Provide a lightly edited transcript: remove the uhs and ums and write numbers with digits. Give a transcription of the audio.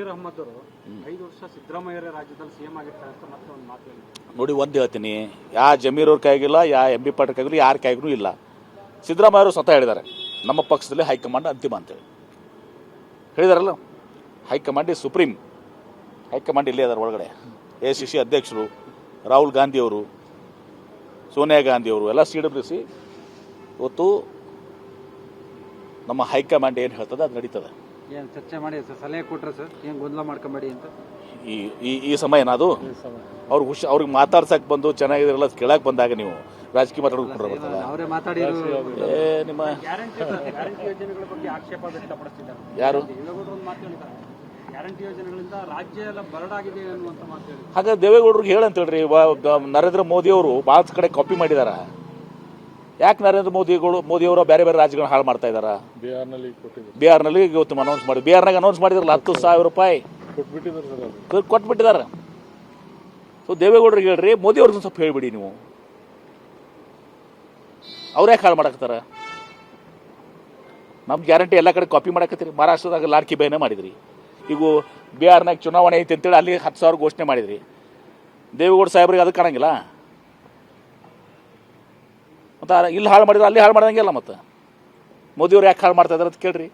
ಜಮೀರ್ ಅಹ್ಮದ್ ಅವರು 5 ವರ್ಷ ಸಿದ್ದರಾಮಯ್ಯ ರಾಜ್ಯದಲ್ಲಿ ಸಿಎಂ ಆಗಿರ್ತಾರೆ ಅಂತ ಮತ್ತೆ ಒಂದು ಮಾತು ಹೇಳಿದ್ರು. ನೋಡಿ, ಒಂದು ಹೇಳ್ತೀನಿ, ಯಾ ಜಮೀರ್ ಅವ್ರ ಕೈಗಿಲ್ಲ, ಯಾ ಎಂ ಬಿ ಪಾಟೀಲ್ ಕೈಗಿಲ್ಲ, ಯಾರ ಕೈಗೂ ಇಲ್ಲ. ಸಿದ್ದರಾಮಯ್ಯ ಅವರು ಸ್ವತಃ ಹೇಳಿದ್ದಾರೆ, ನಮ್ಮ ಪಕ್ಷದಲ್ಲಿ ಹೈಕಮಾಂಡ್ ಅಂತಿಮ ಅಂತೇಳಿ ಹೇಳಿದಾರಲ್ಲ. ಹೈಕಮಾಂಡ್ ಸುಪ್ರೀಂ ಹೈಕಮಾಂಡ್ ಇಲ್ಲೇ ಅದರ ಒಳಗಡೆ. ACC ಅಧ್ಯಕ್ಷರು ರಾಹುಲ್ ಗಾಂಧಿಯವರು, ಸೋನಿಯಾ ಗಾಂಧಿಯವರು ಎಲ್ಲ CWC. ಇವತ್ತು ನಮ್ಮ ಹೈಕಮಾಂಡ್ ಏನು ಹೇಳ್ತದೆ ಅದು ನಡೀತದೆ. ಏನು ಚರ್ಚೆ ಮಾಡಿ ಸಲಹೆ ಕೊಟ್ರೆ ಸರ್, ಏನು ಗೊಂದಲ ಮಾಡ್ಕೊಂಬೇಡಿ ಅಂತ ಈ ಸಮಯ ಏನದು ಅವ್ರಿಗೆ ಮಾತಾಡ್ಸಕ್ಕೆ ಬಂದು ಚೆನ್ನಾಗಿರಲ್ಲ ಕೇಳಕ್ಕೆ ಬಂದಾಗ ನೀವು ರಾಜಕೀಯ ಮಾತಾಡೋದು ಅವರೇ ಮಾತಾಡಿದ್ರು. ನಿಮ್ಮ ಗ್ಯಾರಂಟಿ ಯೋಜನೆಗಳ ಬಗ್ಗೆ ಆಕ್ಷೇಪ ವ್ಯಕ್ತಪಡಿಸಿದ್ದಾರೆ. ಯಾರು ಗ್ಯಾರಂಟಿ ಯೋಜನೆಗಳಿಂದ ರಾಜ್ಯ ಎಲ್ಲ ಬರಡಾಗಿದೆ ಅನ್ನುವಂತ ಮಾತು ಹೇಳಿ. ಹಾಗಾದ್ರೆ ದೇವೇಗೌಡರಿಗೆ ಹೇಳಂತ ಹೇಳ್ರಿ. ನರೇಂದ್ರ ಮೋದಿ ಅವರು ಭಾಳ ಕಡೆ ಕಾಪಿ ಮಾಡಿದಾರ. ಯಾಕೆ ನರೇಂದ್ರ ಮೋದಿಯವರು ಬೇರೆ ಬೇರೆ ರಾಜ್ಯಗಳನ್ನ ಹಾಳು ಮಾಡ್ತಾ ಇದಾರ? ಬಿಹಾರ್ನಲ್ಲಿ ಇವತ್ತು ಅನೌನ್ಸ್ ಮಾಡಿ, ಬಿಹಾರ್ನಾಗ ಅನೌನ್ಸ್ ಮಾಡಿದ್ರಲ್ಲ 10,000 ರೂಪಾಯಿ ಕೊಟ್ಬಿಟ್ಟಿದ್ದಾರೆ. ಸೊ ದೇವೇಗೌಡರಿಗೆ ಹೇಳ್ರಿ, ಮೋದಿ ಅವ್ರದ್ದು ಸ್ವಲ್ಪ ಹೇಳ್ಬಿಡಿ ನೀವು. ಅವ್ರು ಯಾಕೆ ಹಾಳು ಮಾಡಾಕತ್ತಾರ? ನಮ್ಮ ಗ್ಯಾರಂಟಿ ಎಲ್ಲ ಕಡೆ ಕಾಪಿ ಮಾಡಾಕತ್ತೀರಿ. ಮಹಾರಾಷ್ಟ್ರದಾಗ ಲಾಡ್ಕಿ ಬೈನೇ ಮಾಡಿದ್ರಿ. ಈಗ ಬಿಹಾರ್ನಾಗ ಚುನಾವಣೆ ಐತಿ ಅಂತೇಳಿ ಅಲ್ಲಿ 10,000 ಘೋಷಣೆ ಮಾಡಿದ್ರಿ. ದೇವೇಗೌಡ ಸಾಹೇಬ್ರಿಗೆ ಅದಕ್ಕೆ ಕಾಣಂಗಿಲ್ಲ. ಮತ್ತು ಇಲ್ಲಿ ಹಾಳು ಮಾಡಿದ್ರೆ ಅಲ್ಲಿ ಹಾಳು ಮಾಡ್ದಂಗೆ ಅಲ್ಲ. ಮತ್ತು ಮೋದಿಯವ್ರು ಯಾಕೆ ಹಾಳು ಮಾಡ್ತಾ ಇದಾರೆ ಅಂತ ಕೇಳ್ರಿ.